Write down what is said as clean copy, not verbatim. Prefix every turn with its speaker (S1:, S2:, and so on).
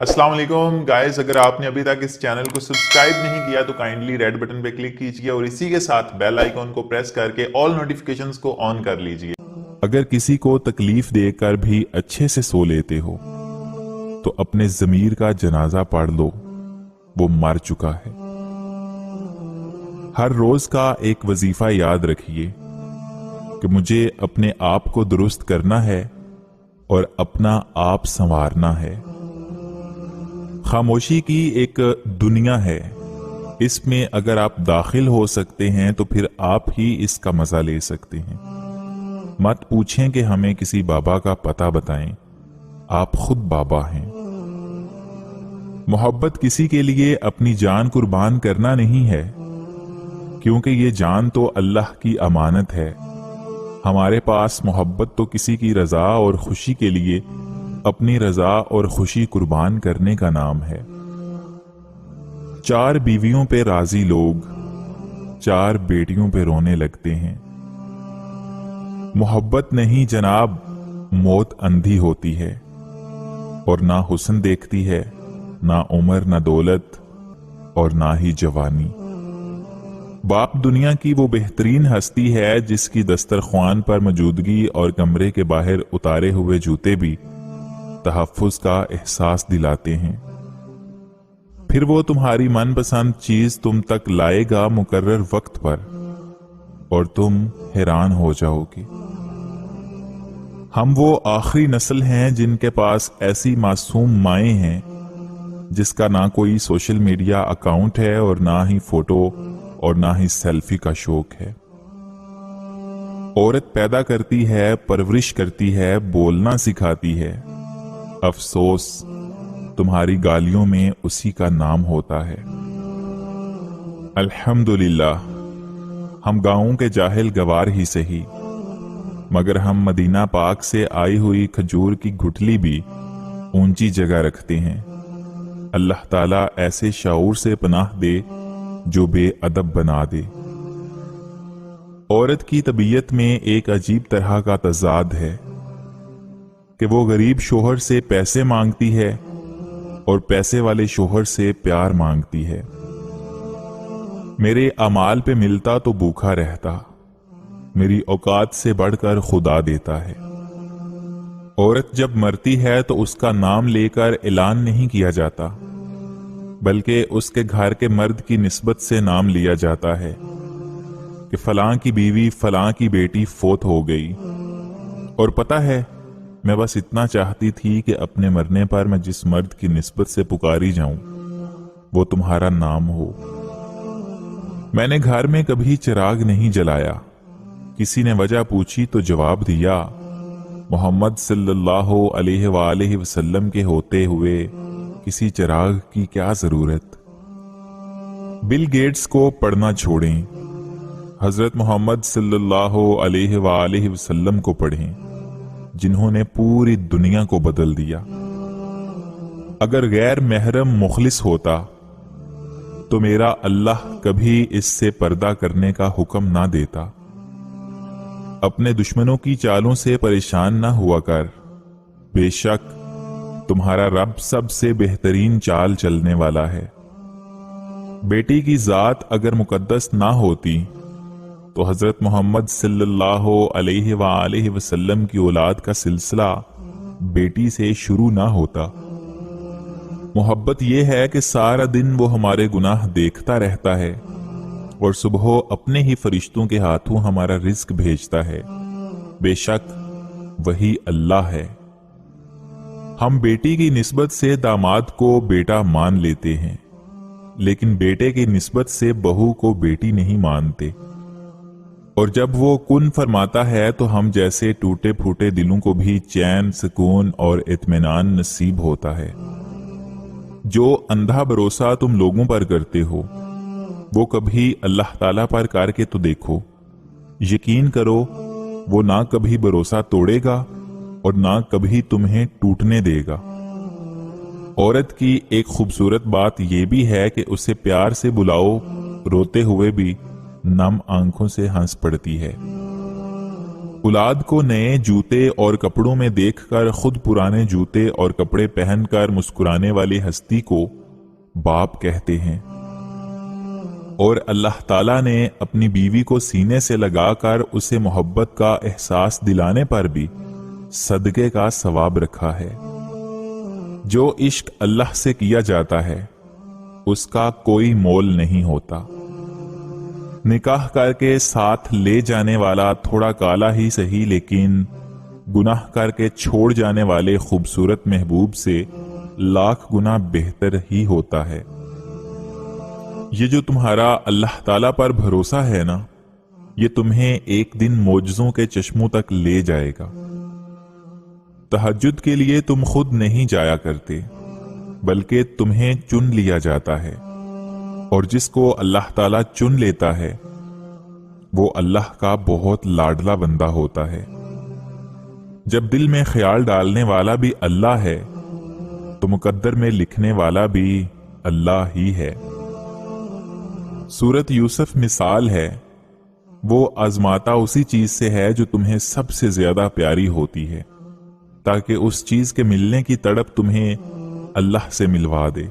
S1: अस्सलाम वालेकुम गाइस, अगर आपने अभी तक इस चैनल को सब्सक्राइब नहीं किया तो काइंडली रेड बटन पे क्लिक कीजिए और इसी के साथ बेल आइकॉन को प्रेस करके ऑल नोटिफिकेशंस को ऑन कर लीजिए। अगर किसी को तकलीफ देकर भी अच्छे से सो लेते हो तो अपने ज़मीर का जनाजा पढ़ लो, वो मर चुका है। हर रोज का एक वजीफा याद रखिए कि मुझे अपने आप को दुरुस्त करना है और अपना आप संवारना है। खामोशी की एक दुनिया है, इसमें अगर आप दाखिल हो सकते हैं तो फिर आप ही इसका मजा ले सकते हैं। मत पूछें कि हमें किसी बाबा का पता बताएं, आप खुद बाबा हैं। मोहब्बत किसी के लिए अपनी जान कुर्बान करना नहीं है, क्योंकि ये जान तो अल्लाह की अमानत है। हमारे पास मोहब्बत तो किसी की रजा और खुशी के लिए अपनी रजा और खुशी कुर्बान करने का नाम है। 4 बीवियों पे राजी लोग 4 बेटियों पे रोने लगते हैं। मोहब्बत नहीं जनाब, मौत अंधी होती है और ना हुस्न देखती है, ना उम्र, ना दौलत और ना ही जवानी। बाप दुनिया की वो बेहतरीन हस्ती है जिसकी दस्तरख्वान पर मौजूदगी और कमरे के बाहर उतारे हुए जूते भी तहफ्फुज का एहसास दिलाते हैं। फिर वो तुम्हारी मनपसंद चीज तुम तक लाएगा मुकर्रर वक्त पर और तुम हैरान हो जाओगे। हम वो आखिरी नस्ल हैं जिनके पास ऐसी मासूम माएं हैं जिसका ना कोई सोशल मीडिया अकाउंट है और ना ही फोटो और ना ही सेल्फी का शौक है। औरत पैदा करती है, परवरिश करती है, बोलना सिखाती है। अफसोस तुम्हारी गालियों में उसी का नाम होता है। अल्हम्दुलिल्लाह, हम गांवों के जाहिल गवार ही सही, मगर हम मदीना पाक से आई हुई खजूर की गुठली भी ऊंची जगह रखते हैं। अल्लाह ताला ऐसे शाऊर से पनाह दे जो बेअदब बना दे। औरत की तबीयत में एक अजीब तरह का तजाद है कि वो गरीब शोहर से पैसे मांगती है और पैसे वाले शोहर से प्यार मांगती है। मेरे अमाल पे मिलता तो भूखा रहता, मेरी औकात से बढ़कर खुदा देता है। औरत जब मरती है तो उसका नाम लेकर ऐलान नहीं किया जाता, बल्कि उसके घर के मर्द की निस्बत से नाम लिया जाता है कि फलां की बीवी फलां की बेटी फोत हो गई। और पता है, मैं बस इतना चाहती थी कि अपने मरने पर मैं जिस मर्द की निस्बत से पुकारी जाऊं वो तुम्हारा नाम हो। मैंने घर में कभी चिराग नहीं जलाया। किसी ने वजह पूछी तो जवाब दिया, मोहम्मद सल्लल्लाहु अलैहि वसल्लम के होते हुए किसी चिराग की क्या जरूरत। बिल गेट्स को पढ़ना छोड़ें, हजरत मोहम्मद सल्लल्लाहु अलैहि वसल्लम को पढ़ें, जिन्होंने पूरी दुनिया को बदल दिया। अगर गैर महरम मुखलिस होता तो मेरा अल्लाह कभी इससे पर्दा करने का हुक्म ना देता। अपने दुश्मनों की चालों से परेशान ना हुआ कर, बेशक तुम्हारा रब सबसे बेहतरीन चाल चलने वाला है। बेटी की जात अगर मुकद्दस ना होती तो हजरत मोहम्मद सल्लल्लाहु अलैहि वसल्लम की औलाद का सिलसिला बेटी से शुरू ना होता। मोहब्बत यह है कि सारा दिन वो हमारे गुनाह देखता रहता है और सुबह अपने ही फरिश्तों के हाथों हमारा रिज्क भेजता है। बेशक वही अल्लाह है। हम बेटी की निस्बत से दामाद को बेटा मान लेते हैं, लेकिन बेटे की निस्बत से बहू को बेटी नहीं मानते। और जब वो कुन फरमाता है तो हम जैसे टूटे फूटे दिलों को भी चैन, सुकून और इत्मीनान नसीब होता है। जो अंधा भरोसा तुम लोगों पर करते हो वो कभी अल्लाह ताला पर करके तो देखो। यकीन करो, वो ना कभी भरोसा तोड़ेगा और ना कभी तुम्हें टूटने देगा। औरत की एक खूबसूरत बात यह भी है कि उसे प्यार से बुलाओ, रोते हुए भी नम आंखों से हंस पड़ती है। اولاد کو نئے جوتے اور کپڑوں میں دیکھ کر خود پرانے جوتے اور کپڑے پہن کر مسکرانے والی ہستی کو باپ کہتے ہیں، اور اللہ تعالیٰ نے اپنی بیوی کو سینے سے لگا کر اسے محبت کا احساس دلانے پر بھی صدقے کا ثواب رکھا ہے۔ جو عشق اللہ سے کیا جاتا ہے اس کا کوئی مول نہیں ہوتا۔ نکاح کر کے ساتھ لے جانے والا تھوڑا کالا ہی سہی لیکن گناہ کر کے چھوڑ جانے والے خوبصورت محبوب سے لاکھ گنا بہتر ہی ہوتا ہے۔ یہ جو تمہارا اللہ تعالیٰ پر بھروسہ ہے نا، یہ تمہیں ایک دن معجزوں کے چشموں تک لے جائے گا۔ تہجد کے لیے تم خود نہیں جایا کرتے بلکہ تمہیں چن لیا جاتا ہے، اور جس کو اللہ تعالیٰ چن لیتا ہے وہ اللہ کا بہت لاڈلا بندہ ہوتا ہے۔ جب دل میں خیال ڈالنے والا بھی اللہ ہے تو مقدر میں لکھنے والا بھی اللہ ہی ہے۔ سورت یوسف مثال ہے، وہ آزماتا اسی چیز سے ہے جو تمہیں سب سے زیادہ پیاری ہوتی ہے، تاکہ اس چیز کے ملنے کی تڑپ تمہیں اللہ سے ملوا دے۔